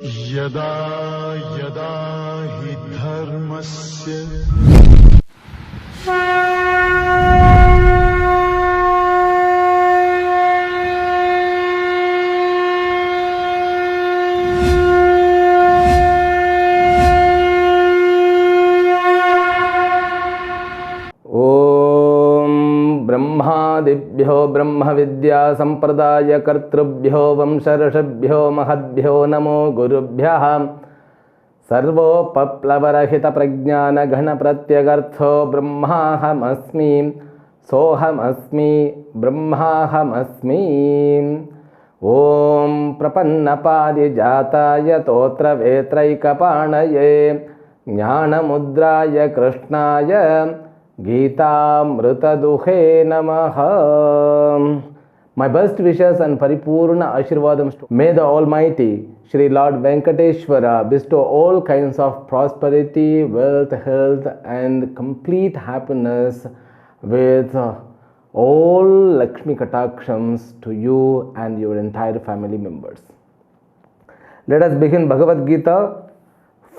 यदा यदा हि धर्मस्य ब्रह्मादिभ्यो ब्रह्मविद्या संप्रदाय कर्तृभ्यो वंशऋषिभ्यो महद्भ्यो नमो गुरुभ्यः सर्वोपप्लवरहित प्रज्ञान घन प्रत्यगर्थो ब्रह्माहमस्मि सोहमस्मि ब्रह्माहमस्मि। ओम प्रपन्नपारिजाताय तोत्रवेत्रैकपाणये ज्ञानमुद्राय कृष्णाय गीतामृतदुहे नमः। My best wishes and paripurna ashirvadams to may the Almighty Shri Lord Venkateshwara bestow all kinds of prosperity, wealth, health and complete happiness with all Lakshmi Katakshams to you and your entire family members. Let us begin Bhagavad Gita,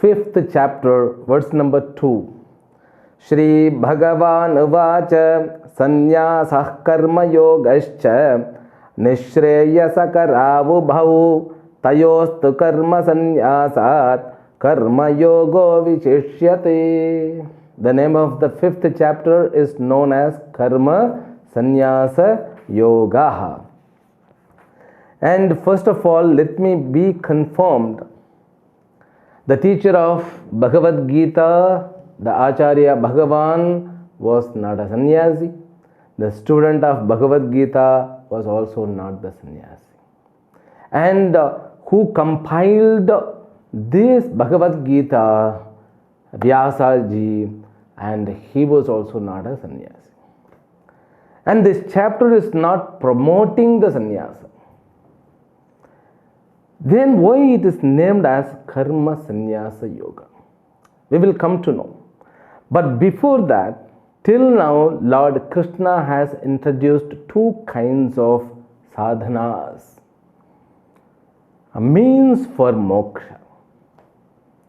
5th chapter, verse number 2. Shri Bhagavan Uvacha Sanyasah Karma Yogascha Nishreyasakaravu Bhavu Tayostu Karma Sanyasat Karma Yogo Vichishyate. The name of the 5th chapter is known as Karma Sannyasa Yoga. And first of all, let me be confirmed. The teacher of Bhagavad Gita, the Acharya Bhagavan, was not a sannyasi. The student of Bhagavad Gita was also not the sannyasi. And who compiled this Bhagavad Gita, Vyasaji, and he was also not a sannyasi. And this chapter is not promoting the sannyasa. Then why it is named as Karma Sannyasa Yoga? We will come to know. But before that, till now, Lord Krishna has introduced two kinds of sadhanas, a means for moksha.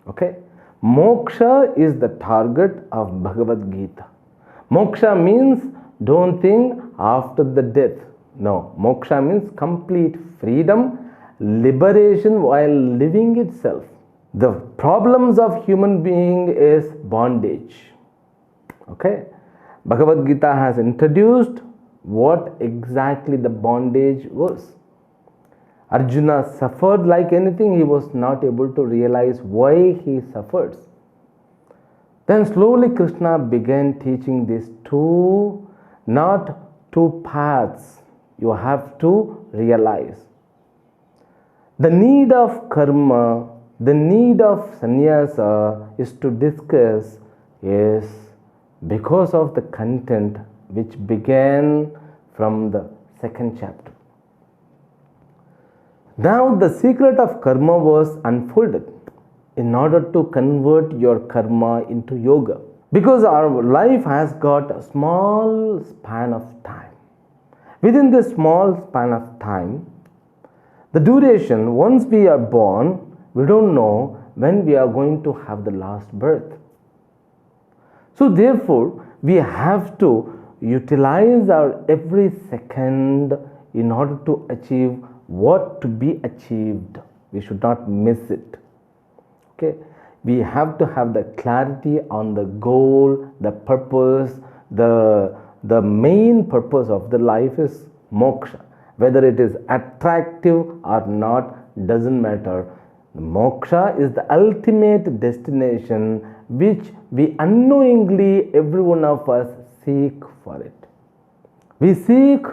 Okay? Moksha is the target of Bhagavad Gita. Moksha means don't think after the death. No, moksha means complete freedom, liberation while living itself. The problems of human being is bondage. Okay, Bhagavad Gita has introduced what exactly the bondage was. Arjuna suffered like anything. He was not able to realize why he suffers. Then slowly Krishna began teaching these two, not two paths. You have to realize the need of karma, the need of sannyasa is to discuss is because of the content which began from the 2nd chapter. Now the secret of karma was unfolded in order to convert your karma into yoga. Because our life has got a small span of time. Within this small span of time, the duration, once we are born, we don't know when we are going to have the last birth. So therefore, we have to utilize our every second in order to achieve what to be achieved. We should not miss it. Okay? We have to have the clarity on the goal, the purpose. The main purpose of the life is moksha. Whether it is attractive or not doesn't matter. Moksha is the ultimate destination which we unknowingly, every one of us, seek for it. We seek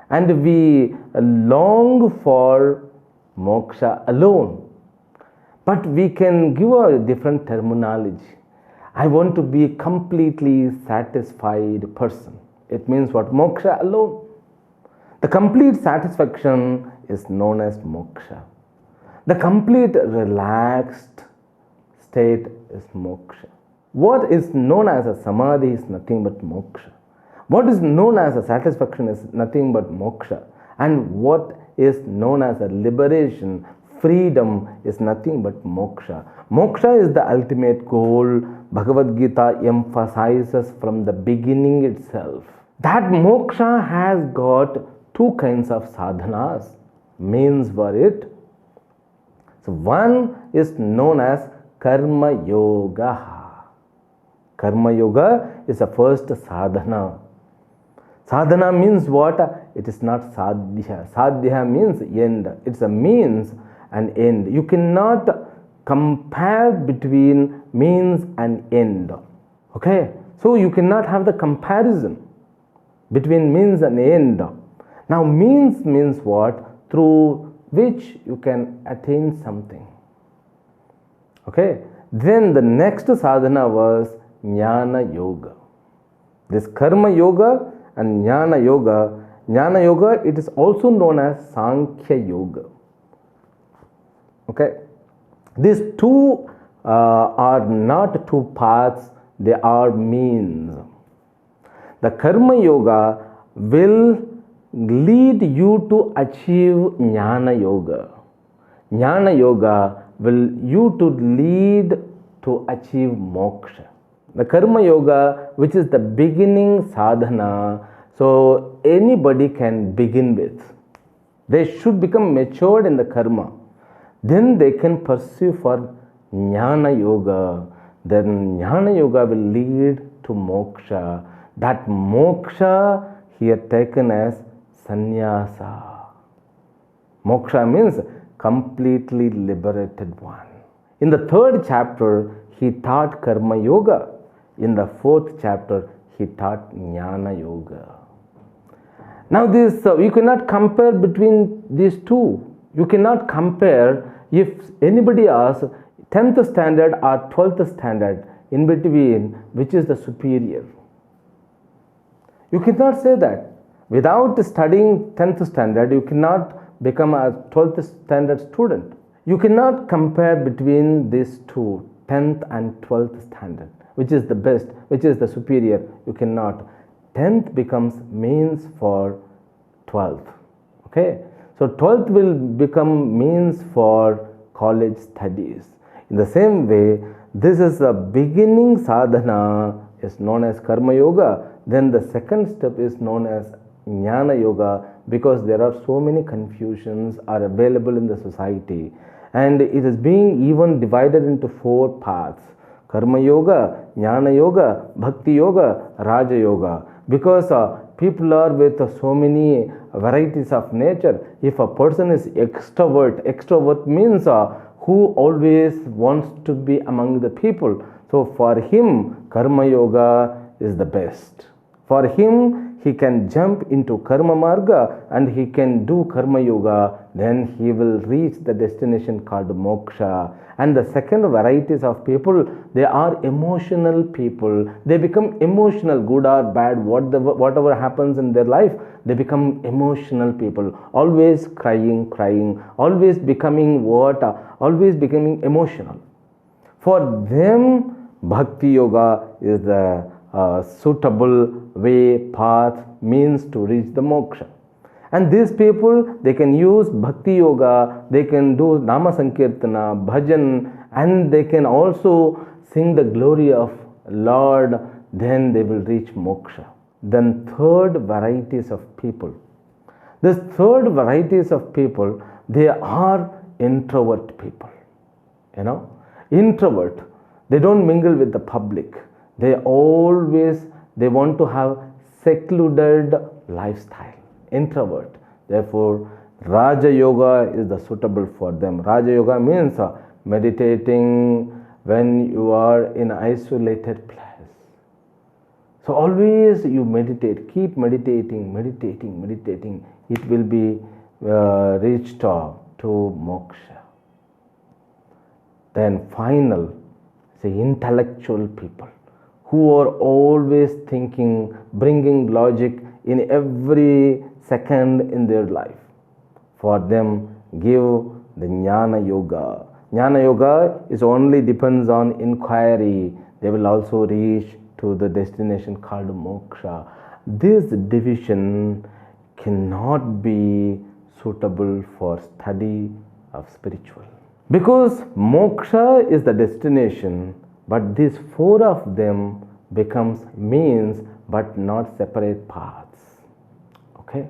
and we long for moksha alone. But we can give a different terminology. I want to be a completely satisfied person. It means what? Moksha alone. The complete satisfaction is known as moksha. The complete relaxed state is moksha. What is known as a samadhi is nothing but moksha. What is known as a satisfaction is nothing but moksha. And what is known as a liberation, freedom is nothing but moksha. Moksha is the ultimate goal. Bhagavad Gita emphasizes from the beginning itself. That moksha has got two kinds of sadhanas, means for it. So one is known as karma yoga. Karma yoga is the first sadhana. Sadhana means what? It is not sadhya. Sadhya means end. It's a means and end. You cannot compare between means and end. Okay? So you cannot have the comparison between means and end. Now means what? Through which you can attain something. Okay? Then the next sadhana was jnana yoga. This karma yoga and jnana yoga, it is also known as Sankhya yoga. Okay? These two are not two paths, they are means. The karma yoga will lead you to achieve jnana yoga. Jnana yoga will you to lead to achieve moksha. The karma yoga, which is the beginning sadhana, so anybody can begin with. They should become matured in the karma. Then they can pursue for jnana yoga. Then jnana yoga will lead to moksha. That moksha here taken as sannyasa. Moksha means completely liberated one. In the third chapter, he taught karma yoga. In the fourth chapter, he taught jnana yoga. Now this, you cannot compare between these two. You cannot compare if anybody asks 10th standard or 12th standard, in between, which is the superior. You cannot say that. Without studying 10th standard, you cannot become a 12th standard student. You cannot compare between these two, 10th and 12th standard. Which is the best, which is the superior. You cannot. 10th becomes means for 12th. Okay? So 12th will become means for college studies. In the same way, this is a beginning sadhana is known as karma yoga. Then the second step is known as jnana yoga, because there are so many confusions are available in the society. And it is being even divided into four paths. Karma yoga, jnana yoga, bhakti yoga, raja yoga. Because people are with so many varieties of nature. If a person is extrovert means who always wants to be among the people. So for him, karma yoga is the best. For him, he can jump into karma marga and he can do karma yoga, then he will reach the destination called moksha. And the second varieties of people, they are emotional people. They become emotional, good or bad, whatever happens in their life, they become emotional people. Always crying, always becoming always becoming emotional. For them, bhakti yoga is the suitable path, means to reach the moksha. And these people, they can use bhakti yoga, they can do nama sankirtana, bhajan, and they can also sing the glory of Lord, then they will reach moksha. Then third varieties of people. This third varieties of people, they are introvert people. Introvert, they don't mingle with the public. They want to have secluded lifestyle. Introvert. Therefore, Raja Yoga is the suitable for them. Raja Yoga means meditating when you are in isolated place. So always you meditate, keep meditating. It will be reached to moksha. Then final, say intellectual people who are always thinking, bringing logic in every second in their life. For them, give the jnana yoga. Jnana yoga is only depends on inquiry. They will also reach to the destination called moksha. This division cannot be suitable for study of spiritual. Because moksha is the destination, but these four of them becomes means but not separate paths. Okay?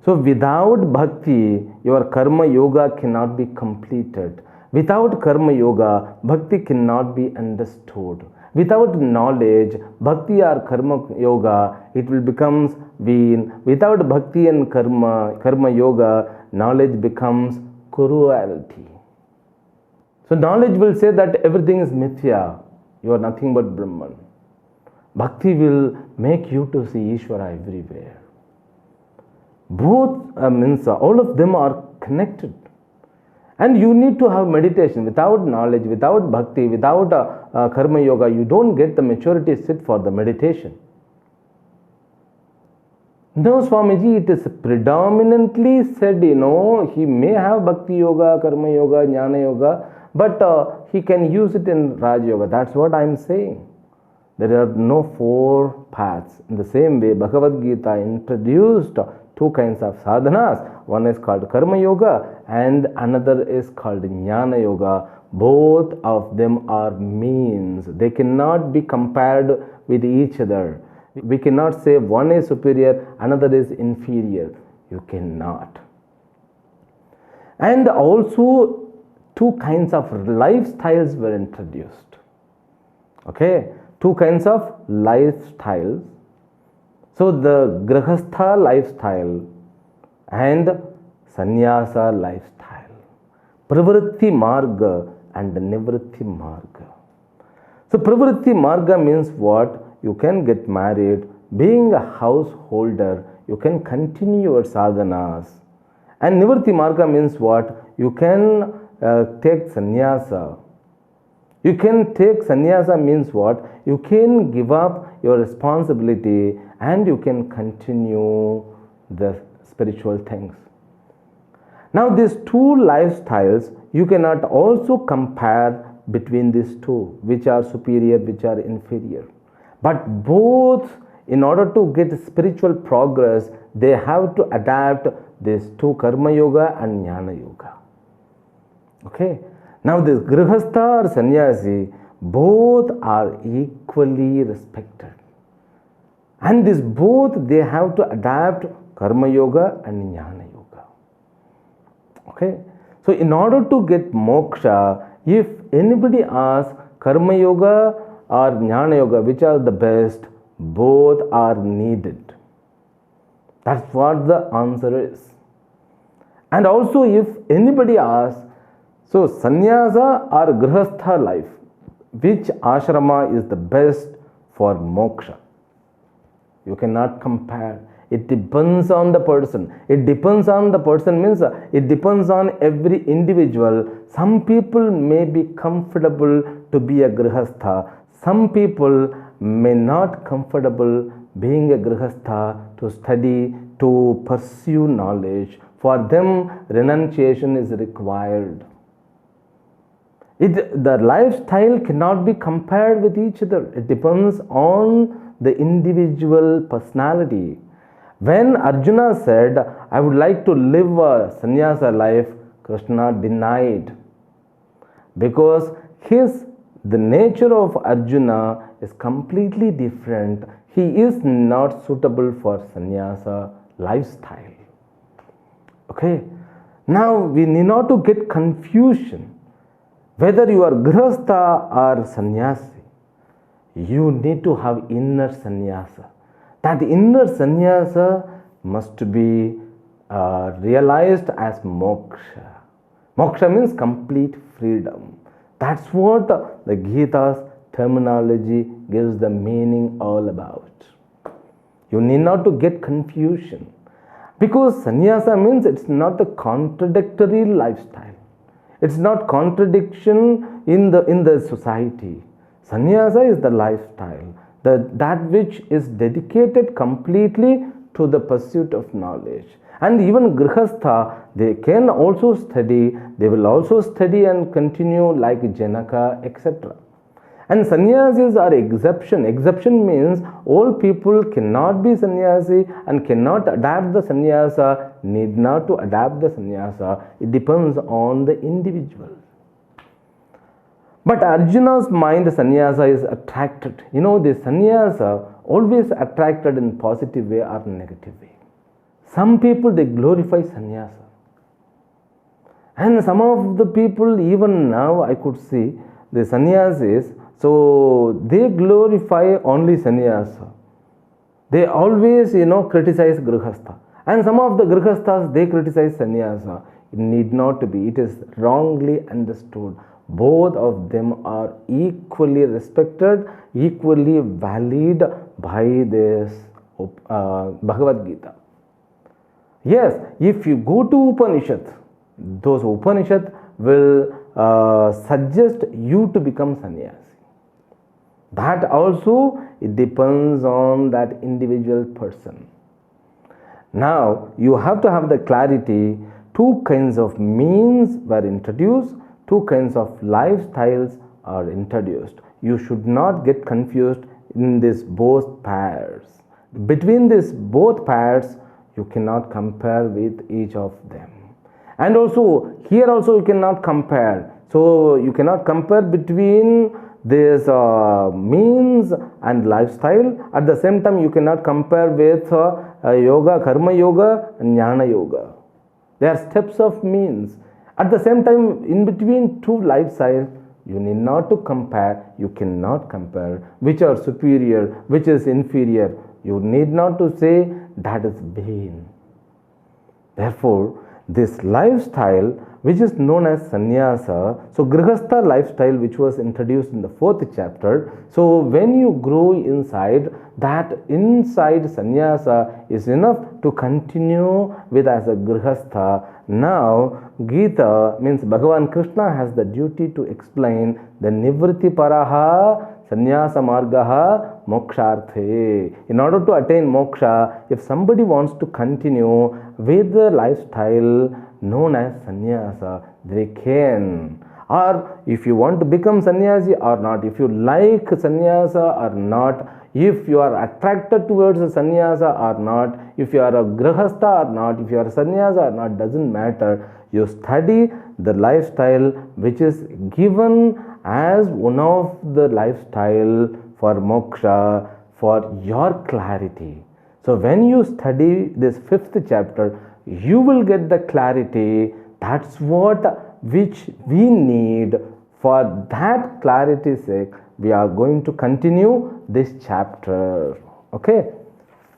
So without bhakti, your karma yoga cannot be completed. Without karma yoga, bhakti cannot be understood. Without knowledge, bhakti or karma yoga, it will become vain. Without bhakti and karma yoga, knowledge becomes cruelty. So knowledge will say that everything is mithya, you are nothing but Brahman. Bhakti will make you to see Ishvara everywhere. Both means all of them are connected. And you need to have meditation. Without knowledge, without bhakti, without karma yoga, you don't get the maturity sit for the meditation. No, Swamiji, it is predominantly said, he may have bhakti yoga, karma yoga, jnana yoga, but he can use it in Raj Yoga. That's what I am saying. There are no four paths. In the same way, Bhagavad Gita introduced two kinds of sadhanas. One is called karma yoga and another is called jnana yoga. Both of them are means. They cannot be compared with each other. We cannot say one is superior, another is inferior. You cannot. And also two kinds of lifestyles were introduced. Okay? Two kinds of lifestyles. So the grahastha lifestyle and sannyasa lifestyle. Pravritti marga and nivritti marga. So pravritti marga means what? You can get married. Being a householder, you can continue your sadhanas. And nivritti marga means what? You can take sannyasa. You can take sannyasa means what? You can give up your responsibility and you can continue the spiritual things. Now these two lifestyles, you cannot also compare between these two, which are superior, which are inferior. But both, in order to get spiritual progress, they have to adapt these two, karma yoga and jnana yoga. Okay? Now this grihastha or sannyasi, both are equally respected. And this both, they have to adapt karma yoga and jnana yoga. Okay? So in order to get moksha, if anybody asks karma yoga or jnana yoga, which are the best, both are needed. That's what the answer is. And also if anybody asks, so sannyasa or grihastha life, which ashrama is the best for moksha? You cannot compare. It depends on the person. It depends on the person means it depends on every individual. Some people may be comfortable to be a grihastha. Some people may not comfortable being a grihastha, to study, to pursue knowledge. For them, renunciation is required. The lifestyle cannot be compared with each other. It depends on the individual personality. When Arjuna said, I would like to live a sannyasa life, Krishna denied. Because the nature of Arjuna is completely different. He is not suitable for sannyasa lifestyle. Okay? Now we need not to get confusion. Whether you are grihastha or sannyasi, you need to have inner sannyasa. That inner sannyasa must be realized as moksha. Moksha means complete freedom. That's what the Gita's terminology gives the meaning all about. You need not to get confusion. Because sannyasa means it's not a contradictory lifestyle. It's not contradiction in the society. Sannyasa is the lifestyle, that which is dedicated completely to the pursuit of knowledge. And even grihastha, they can also study, they will also study and continue like Janaka, etc. And sannyasis are exception. Exception means all people cannot be sannyasi and cannot adapt the sannyasa, need not to adapt the sannyasa. It depends on the individual. But Arjuna's mind, sannyasa, is attracted. The sannyasa always attracted in positive way or negative way. Some people, they glorify sannyasa. And some of the people, even now I could see, the sannyasis, so they glorify only sannyasa. They always, criticize grihastha. And some of the grihasthas, they criticize sannyasa. It need not to be. It is wrongly understood. Both of them are equally respected, equally valid by this Bhagavad Gita. Yes, if you go to Upanishad, those Upanishad will suggest you to become sannyasi. That also, it depends on that individual person. Now, you have to have the clarity. Two kinds of means were introduced. Two kinds of lifestyles are introduced. You should not get confused in these both pairs. Between these both pairs, you cannot compare with each of them. And also, here also you cannot compare. So, you cannot compare between this means and lifestyle. At the same time, you cannot compare with yoga, karma yoga and jnana yoga. They are steps of means. At the same time, in between two lifestyles, you need not to compare. You cannot compare which are superior, which is inferior. You need not to say that is vain. Therefore, this lifestyle, which is known as sannyasa, so grihastha lifestyle, which was introduced in the 4th chapter. So when you grow inside, that inside sannyasa is enough to continue with as a grihastha. Now Gita means Bhagavan Krishna has the duty to explain the nivritti paraha sannyasa margaha moksharthe. In order to attain moksha, if somebody wants to continue with the lifestyle known as sannyasa, they can. Or if you want to become sannyasi or not, if you like sannyasa or not, if you are attracted towards a sannyasa or not, if you are a grihastha or not, if you are a sannyasa or not, doesn't matter. You study the lifestyle which is given as one of the lifestyle for moksha, for your clarity. So when you study this 5th chapter, you will get the clarity. That's what which we need. For that clarity's sake, we are going to continue this chapter. Okay,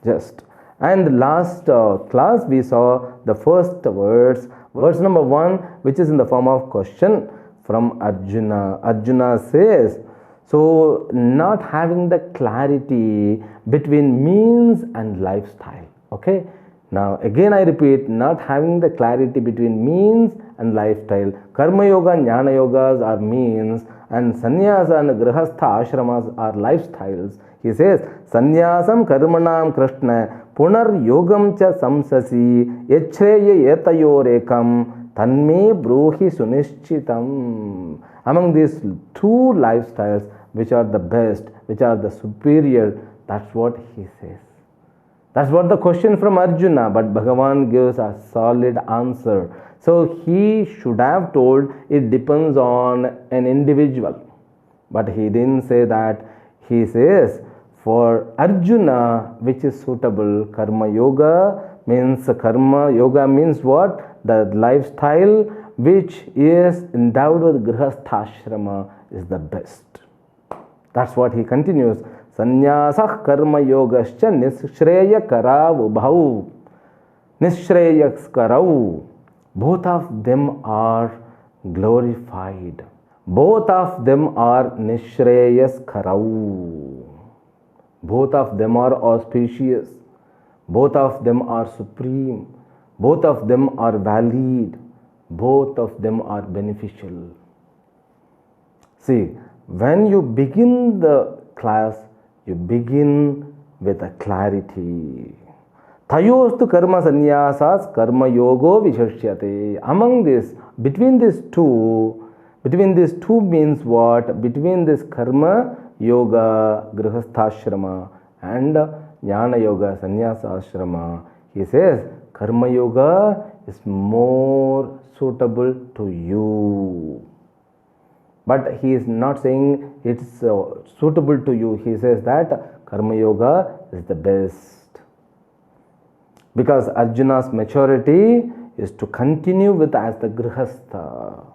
just. And last class we saw the first words. Verse number 1, which is in the form of question from Arjuna. Arjuna says, so not having the clarity between means and lifestyle. Okay. Now again I repeat, not having the clarity between means and lifestyle. Karma yoga and jnana yogas are means, and sannyasa and grihastha ashramas are lifestyles. He says, sannyasam karmanam krishna punar yogam cha samsasi yachreya etayorekam tanme bruhi sunishchitam. Among these two lifestyles, which are the best, which are the superior, that's what he says. That's what the question from Arjuna, but Bhagavan gives a solid answer. So he should have told it depends on an individual. But he didn't say that. He says for Arjuna, which is suitable, karma yoga means what? The lifestyle which is endowed with grihastha is the best. That's what he continues. Sannyasah karma yogascha nishreya karav bhau. Nishreya karav. Both of them are glorified. Both of them are nishreyas karav. Both of them are auspicious. Both of them are supreme. Both of them are valid. Both of them are beneficial. See, when you begin the class, you begin with a clarity. Tayostu karma sannyasas karma yogo vishashyate. Among this, between these two, Between these two means what? Between this karma yoga, grihastha and jnana yoga, sannyasa ashrama, he says karma yoga is more suitable to you. But he is not saying it's suitable to you. He says that karma yoga is the best. Because Arjuna's maturity is to continue with as the grihastha.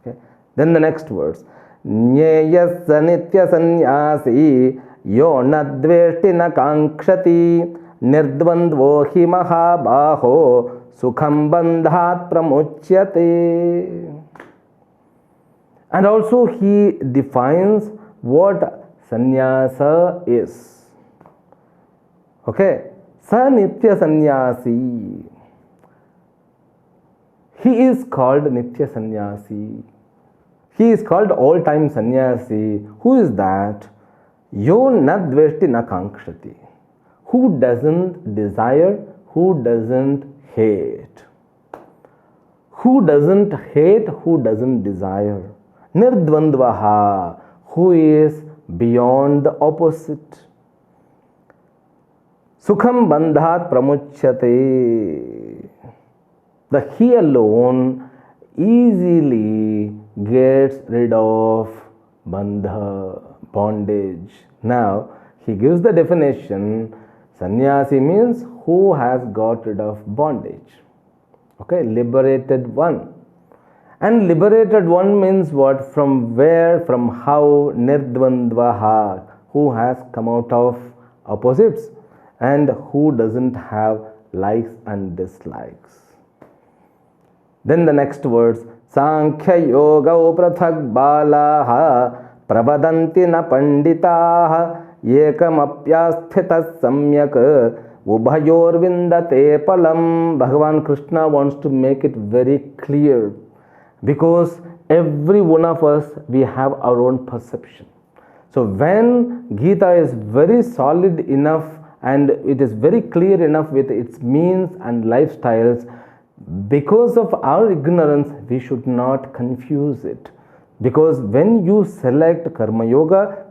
Okay. Then the next words. Nyeyasya nitya sanyasi yo nadveshti na kankshati nirdvandvo hi mahabaho sukham bandhat pramuchyate. And also he defines what sannyasa is. Okay. Sa nitya sannyasi. He is called nitya sannyasi. He is called all-time sannyasi. Who is that? Yo nadveshti na kankshati. Who doesn't desire, who doesn't hate. Who doesn't hate, who doesn't desire. Nirdvandvaha, who is beyond the opposite. Sukham bandhat pramuchyate. The he alone easily gets rid of bandha, bondage. Now, he gives the definition. Sannyasi means who has got rid of bondage. Okay, liberated one. And liberated one means what? From where? From how? Nirdvandvaha, who has come out of opposites and who doesn't have likes and dislikes. Then the next words. Sankhya yoga prathak balaha pravadanti na panditaha yekamapyasthita samyak ubhayor vindate palam. Bhagavan Krishna wants to make it very clear. Because every one of us, we have our own perception. So when Gita is very solid enough and it is very clear enough with its means and lifestyles, because of our ignorance, we should not confuse it. Because when you select karma yoga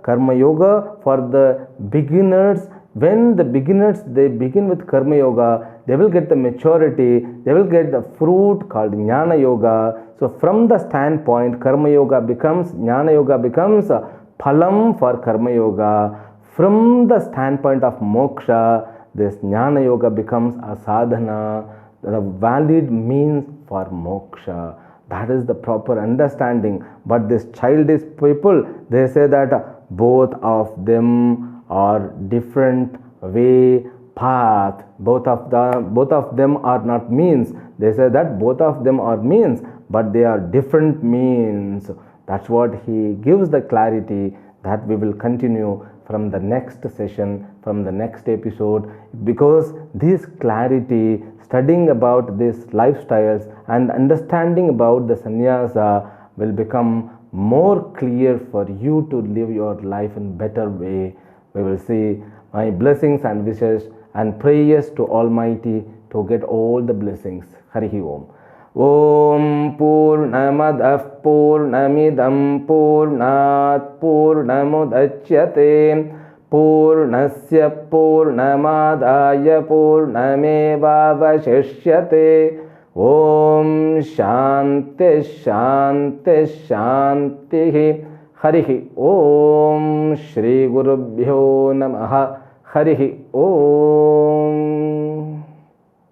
for the beginners, when the beginners, they begin with karma yoga, they will get the maturity, they will get the fruit called jnana yoga. So from the standpoint, karma yoga becomes, jnana yoga becomes phalam for karma yoga. From the standpoint of moksha, this jnana yoga becomes a sadhana, the valid means for moksha. That is the proper understanding. But this childish people, they say that both of them are different way, path. Both of them are not means. They say that both of them are means, but they are different means. That's what he gives the clarity that we will continue from the next session, from the next episode. Because this clarity, studying about these lifestyles and understanding about the sannyasa will become more clear for you to live your life in better way. We will see. My blessings and wishes and prayers to Almighty to get all the blessings. Harihi Om. Om Purnamadah Purnamidam Purnat Purnamudachyate Purnasya Purnamadaya Purnamevavashishyate. Om Shanti Shanti Shanti. Harihi Om. Shri Gurubhyo Namaha. Harihi Om.